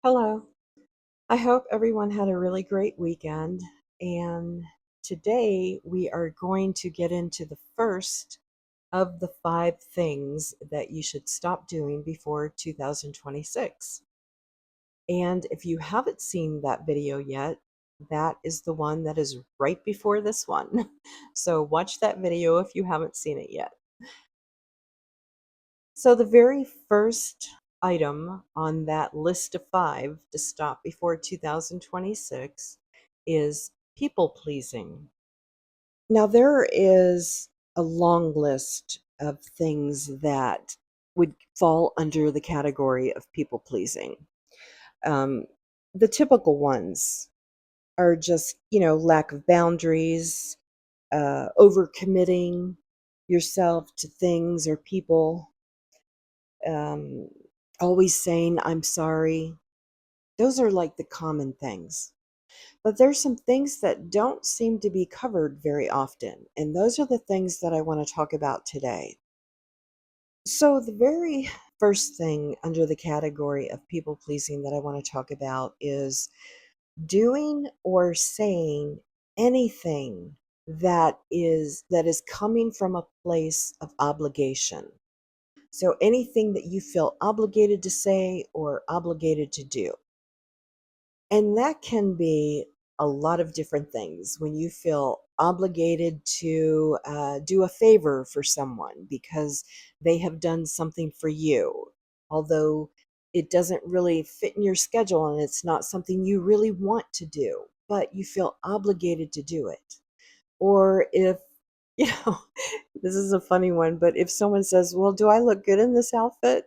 Hello. I hope everyone had a really great weekend. And today we are going to get into the first of the five things that you should stop doing before 2026. And if you haven't seen that video yet, that is the one that is right before this one. So watch that video if you haven't seen it yet. So, the very first item on that list of five to stop before 2026 is people pleasing. Now, there is a long list of things that would fall under the category of people pleasing. Um, the typical ones are just, lack of boundaries, overcommitting yourself to things or people, um, always saying, I'm sorry. Those are like the common things. But there's some things that don't seem to be covered very often. And those are the things that I want to talk about today. So, the very first thing under the category of people pleasing that I want to talk about is doing or saying anything that is coming from a place of obligation. So anything that you feel obligated to say or obligated to do. And that can be a lot of different things. When you feel obligated to do a favor for someone because they have done something for you, although it doesn't really fit in your schedule and it's not something you really want to do, but you feel obligated to do it. Or if, you know, this is a funny one, but if someone says, well, do I look good in this outfit?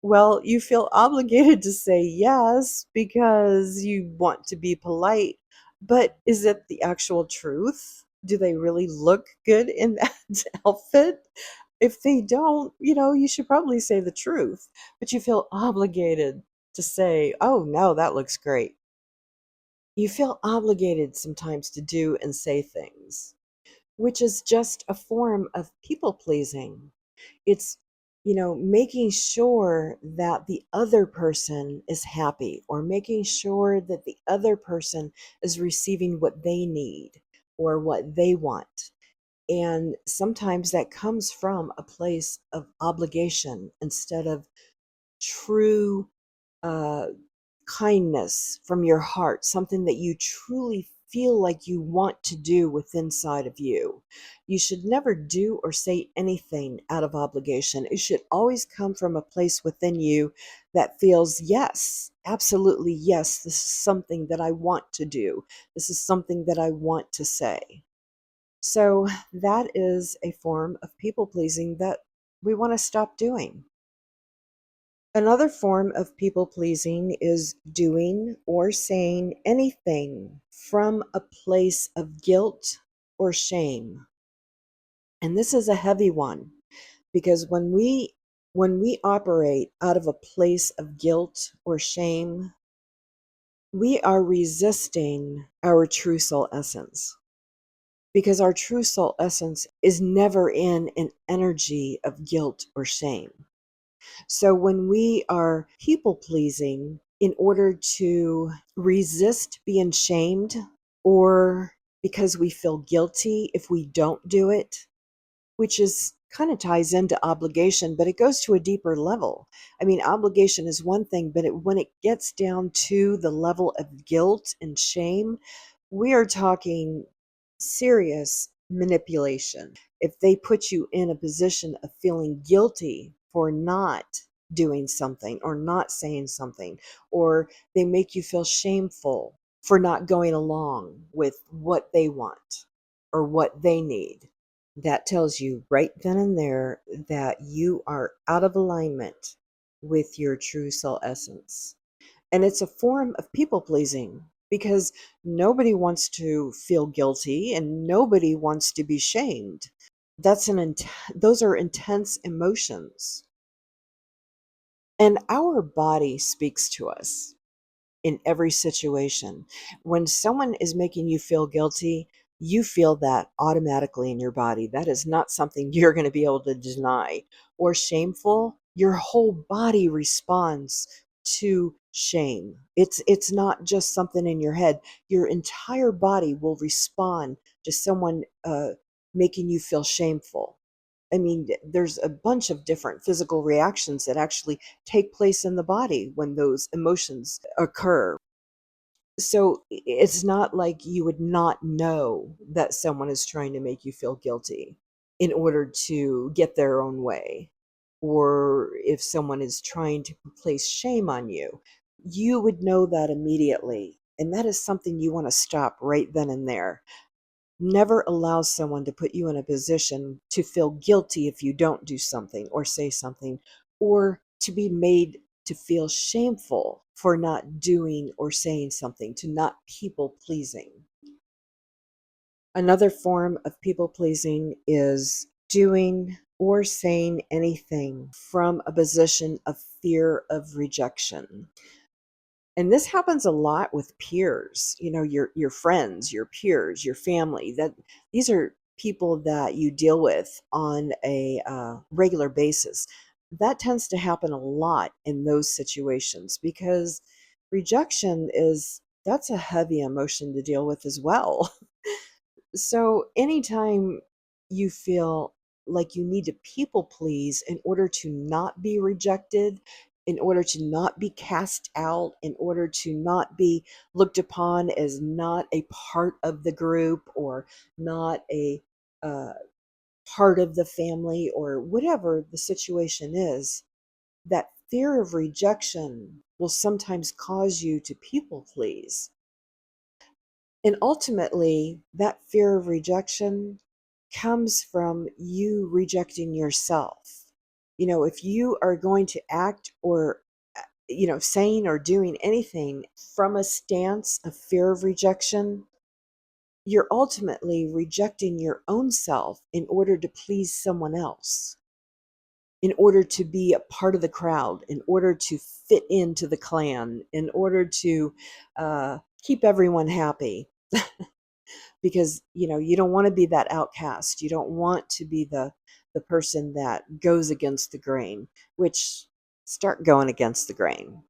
Well, you feel obligated to say yes because you want to be polite. But is it the actual truth? Do they really look good in that outfit? If they don't, you should probably say the truth. But you feel obligated to say, oh, no, that looks great. You feel obligated sometimes to do and say things, which is just a form of people pleasing. It's, making sure that the other person is happy or making sure that the other person is receiving what they need or what they want. And sometimes that comes from a place of obligation instead of true uh, kindness from your heart, something that you truly feel like you want to do with inside of you. You should never do or say anything out of obligation. It should always come from a place within you that feels, yes, absolutely, yes, this is something that I want to do. This is something that I want to say. So that is a form of people pleasing that we want to stop doing. Another form of people pleasing is doing or saying anything from a place of guilt or shame. And this is a heavy one because when we operate out of a place of guilt or shame, we are resisting our true soul essence because our true soul essence is never in an energy of guilt or shame. So when we are people pleasing in order to resist being shamed or because we feel guilty if we don't do it, which is kind of ties into obligation, but it goes to a deeper level. I mean, obligation is one thing, but when it gets down to the level of guilt and shame, we are talking serious manipulation. If they put you in a position of feeling guilty for not doing something or not saying something, or they make you feel shameful for not going along with what they want or what they need, that tells you right then and there that you are out of alignment with your true soul essence. And it's a form of people pleasing because nobody wants to feel guilty and nobody wants to be shamed. Those are intense emotions. And our body speaks to us in every situation. When someone is making you feel guilty, you feel that automatically in your body. That is not something you're going to be able to deny. Or shameful, your whole body responds to shame. It's not just something in your head. Your entire body will respond to someone making you feel shameful. I mean, there's a bunch of different physical reactions that actually take place in the body when those emotions occur. So it's not like you would not know that someone is trying to make you feel guilty in order to get their own way, or if someone is trying to place shame on you, you would know that immediately. And that is something you want to stop right then and there. Never allow someone to put you in a position to feel guilty if you don't do something or say something, or to be made to feel shameful for not doing or saying something, to not people pleasing. Another form of people pleasing is doing or saying anything from a position of fear of rejection. And this happens a lot with peers, your friends, your peers, your family. That these are people that you deal with on a regular basis. That tends to happen a lot in those situations because rejection is that's a heavy emotion to deal with as well. So anytime you feel like you need to people please in order to not be rejected, in order to not be cast out, in order to not be looked upon as not a part of the group or not a uh, part of the family or whatever the situation is, that fear of rejection will sometimes cause you to people please. And ultimately, that fear of rejection comes from you rejecting yourself. If you are going to act or, saying or doing anything from a stance of fear of rejection, you're ultimately rejecting your own self in order to please someone else, in order to be a part of the crowd, in order to fit into the clan, in order to keep everyone happy. Because you don't want to be that outcast, you don't want to be the person that goes against the grain, which start going against the grain.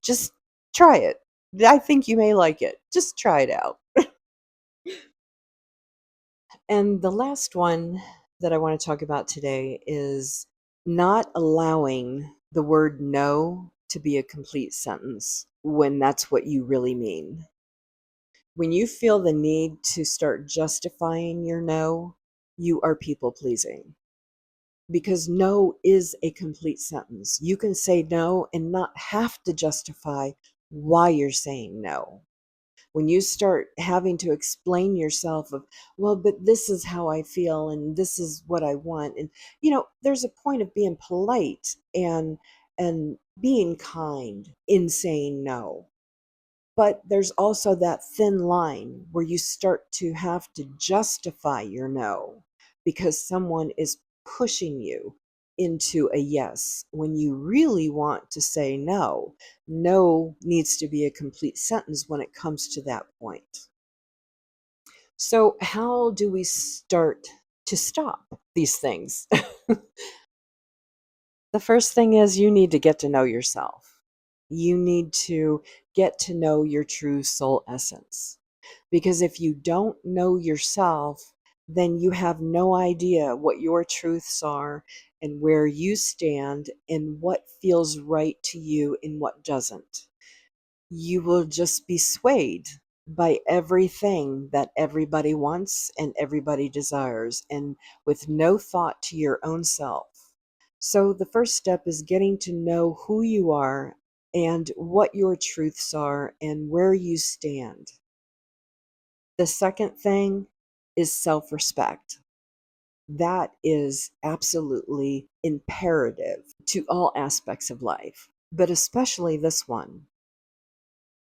Just try it. I think you may like it. Just try it out. And the last one that I want to talk about today is not allowing the word no to be a complete sentence when that's what you really mean. When you feel the need to start justifying your no, you are people pleasing. Because no is a complete sentence. You can say no and not have to justify why you're saying no. When you start having to explain yourself of, well, but this is how I feel and this is what I want. And there's a point of being polite and being kind in saying no. But there's also that thin line where you start to have to justify your no because someone is pushing you into a yes when you really want to say no. No needs to be a complete sentence when it comes to that point. So, how do we start to stop these things? The first thing is you need to get to know yourself. You need to get to know your true soul essence. Because if you don't know yourself, then you have no idea what your truths are and where you stand and what feels right to you and what doesn't. You will just be swayed by everything that everybody wants and everybody desires, and with no thought to your own self. So, the first step is getting to know who you are and what your truths are and where you stand. The second thing is self respect. That is absolutely imperative to all aspects of life, but especially this one.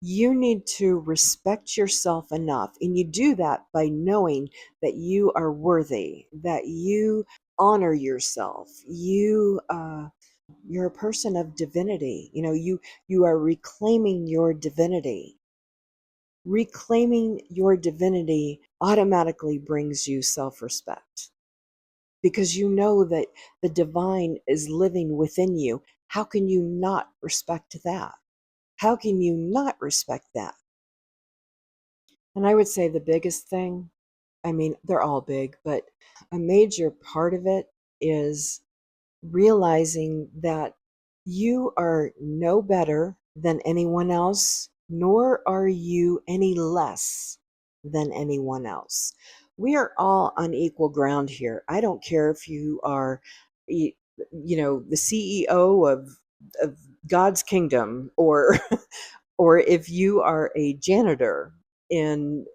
You need to respect yourself enough, and you do that by knowing that you are worthy, that you honor yourself. You're a person of divinity. You are reclaiming your divinity. Reclaiming your divinity automatically brings you self-respect because you know that the divine is living within you. How can you not respect that? How can you not respect that? And I would say the biggest thing, I mean, they're all big, but a major part of it is realizing that you are no better than anyone else, nor are you any less than anyone else. We are all on equal ground here. I don't care if you are, the CEO of God's kingdom, or or if you are a janitor in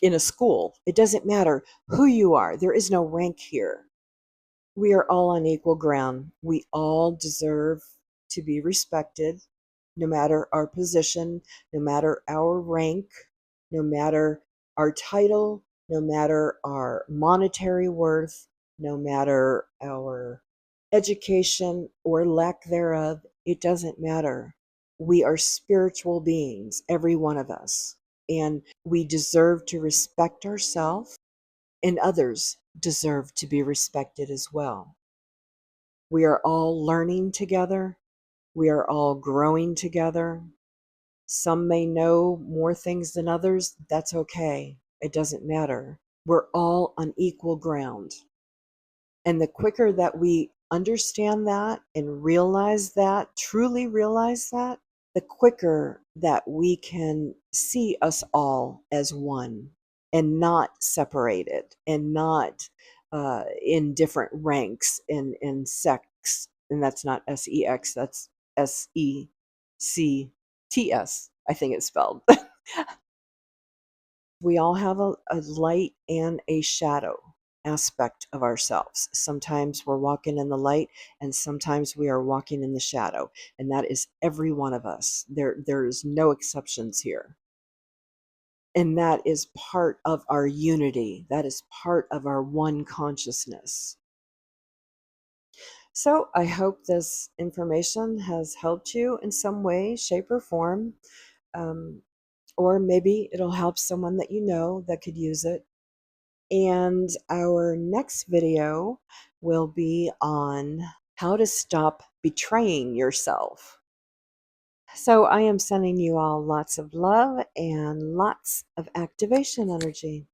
in a school. It doesn't matter who you are. There is no rank here. We are all on equal ground. We all deserve to be respected, no matter our position, no matter our rank, no matter our title, no matter our monetary worth, no matter our education or lack thereof. It doesn't matter. We are spiritual beings, every one of us, and we deserve to respect ourselves, and others deserve to be respected as well. We are all learning together. We are all growing together. Some may know more things than others. That's okay. It doesn't matter. We're all on equal ground. And the quicker that we understand that and realize that, truly realize that, the quicker that we can see us all as one and not separated and not in different ranks and sects. And that's not sex, that's sects, I think it's spelled. We all have a light and a shadow aspect of ourselves. Sometimes we're walking in the light, and sometimes we are walking in the shadow. And that is every one of us. There is no exceptions here. And that is part of our unity. That is part of our one consciousness. So I hope this information has helped you in some way, shape, or form. Um, or maybe it'll help someone that you know that could use it. And our next video will be on how to stop betraying yourself. So I am sending you all lots of love and lots of activation energy.